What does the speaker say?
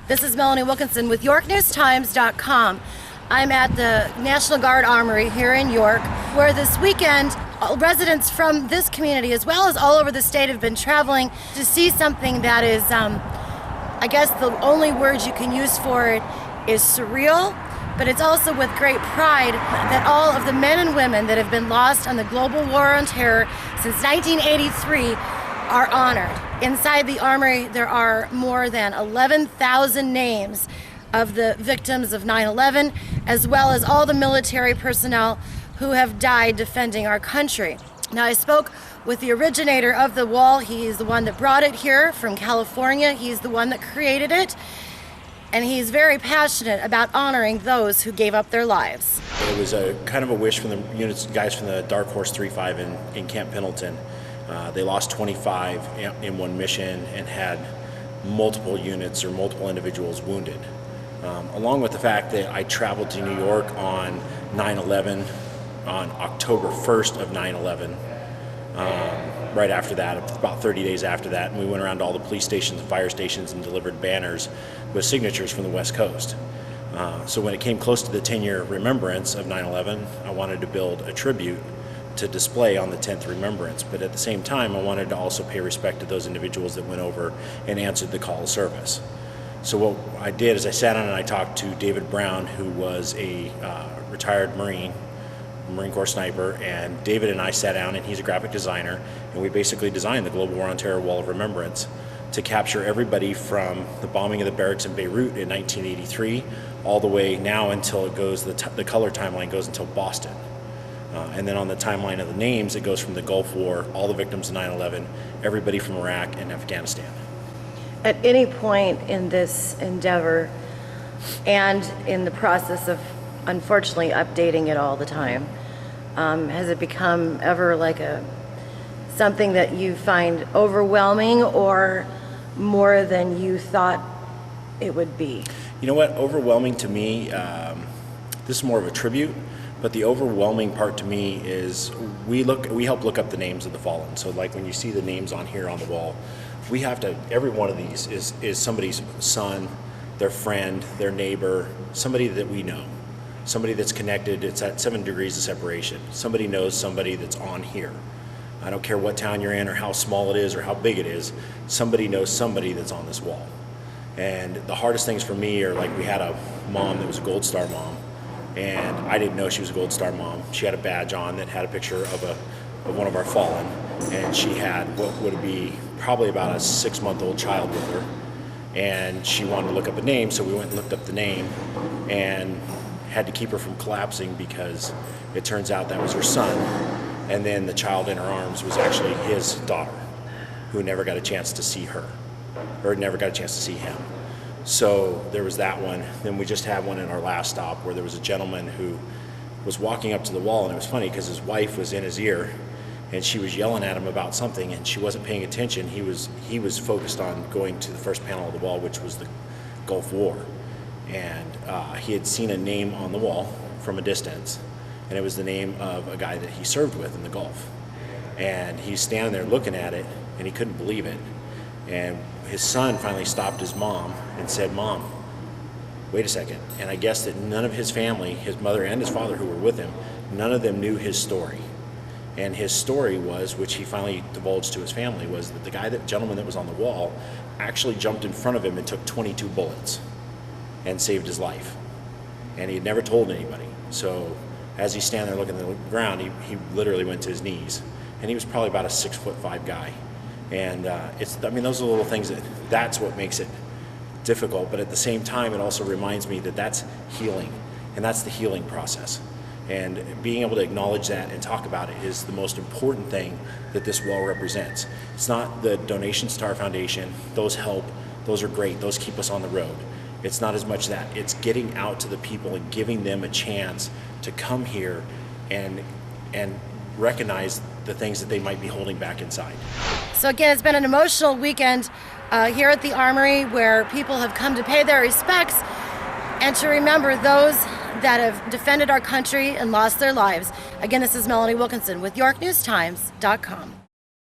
This is Melanie Wilkinson with YorkNewsTimes.com. I'm at the National Guard Armory here in York, where this weekend residents from this community, as well as all over the state, have been traveling to see something that is, I guess the only word you can use for it is surreal, but it's also with great pride that all of the men and women that have been lost on the global war on terror since 1983 are honored. Inside the armory, there are more than 11,000 names of the victims of 9/11, as well as all the military personnel who have died defending our country. Now, I spoke with the originator of the wall. He's the one that brought it here from California. He's the one that created it, and he's very passionate about honoring those who gave up their lives. It was a kind of a wish from the guys from the Dark Horse 3-5 in Camp Pendleton. They lost 25 in one mission and had multiple units or multiple individuals wounded. Along with the fact that I traveled to New York on 9/11, on October 1st of 9/11, right after that, about 30 days after that, and we went around to all the police stations and fire stations and delivered banners with signatures from the West Coast. So when it came close to the 10-year remembrance of 9/11, I wanted to build a tribute to display on the 10th remembrance, but at the same time I wanted to also pay respect to those individuals that went over and answered the call of service. So what I did is I sat down and I talked to David Brown, who was a retired Marine Corps sniper, and David and I sat down, and he's a graphic designer, and we basically designed the Global War on Terror Wall of Remembrance to capture everybody from the bombing of the barracks in Beirut in 1983 all the way now until it goes, the color timeline goes until Boston. And then on the timeline of the names, it goes from the Gulf War, all the victims of 9/11, everybody from Iraq and Afghanistan. At any point in this endeavor, and in the process of unfortunately updating it all the time, has it become ever like something that you find overwhelming or more than you thought it would be? You know what, overwhelming to me, this is more of a tribute, but the overwhelming part to me is we help look up the names of the fallen. So like when you see the names on here on the wall, we have to, every one of these is somebody's son, their friend, their neighbor, somebody that we know, somebody that's connected. It's at 7 degrees of separation. Somebody knows somebody that's on here. I don't care what town you're in or how small it is or how big it is, somebody knows somebody that's on this wall. And the hardest things for me are, like, we had a mom that was a Gold Star mom, and I didn't know she was a Gold Star mom. She had a badge on that had a picture of one of our fallen, and she had what would be probably about a 6-month-old child with her, and she wanted to look up a name, so we went and looked up the name and had to keep her from collapsing because it turns out that was her son, and then the child in her arms was actually his daughter, who never got a chance to see her, or never got a chance to see him. So there was that one. Then we just had one in our last stop where there was a gentleman who was walking up to the wall, and it was funny because his wife was in his ear and she was yelling at him about something, and she wasn't paying attention. He was focused on going to the first panel of the wall, which was the Gulf War, and he had seen a name on the wall from a distance, and it was the name of a guy that he served with in the Gulf. And he's standing there looking at it, and he couldn't believe it. And his son finally stopped his mom and said, "Mom, wait a second." And I guess that none of his family, his mother and his father who were with him, none of them knew his story. And his story was, which he finally divulged to his family, was that the gentleman that was on the wall actually jumped in front of him and took 22 bullets and saved his life. And he had never told anybody. So as he's standing there looking at the ground, he literally went to his knees. And he was probably about a 6'5" guy. And those are the little things that's what makes it difficult. But at the same time, it also reminds me that that's healing, and that's the healing process. And being able to acknowledge that and talk about it is the most important thing that this wall represents. It's not the donations to our foundation. Those help. Those are great. Those keep us on the road. It's not as much that. It's getting out to the people and giving them a chance to come here and recognize the things that they might be holding back inside. So again, it's been an emotional weekend here at the Armory, where people have come to pay their respects and to remember those that have defended our country and lost their lives. Again, this is Melanie Wilkinson with YorkNewsTimes.com.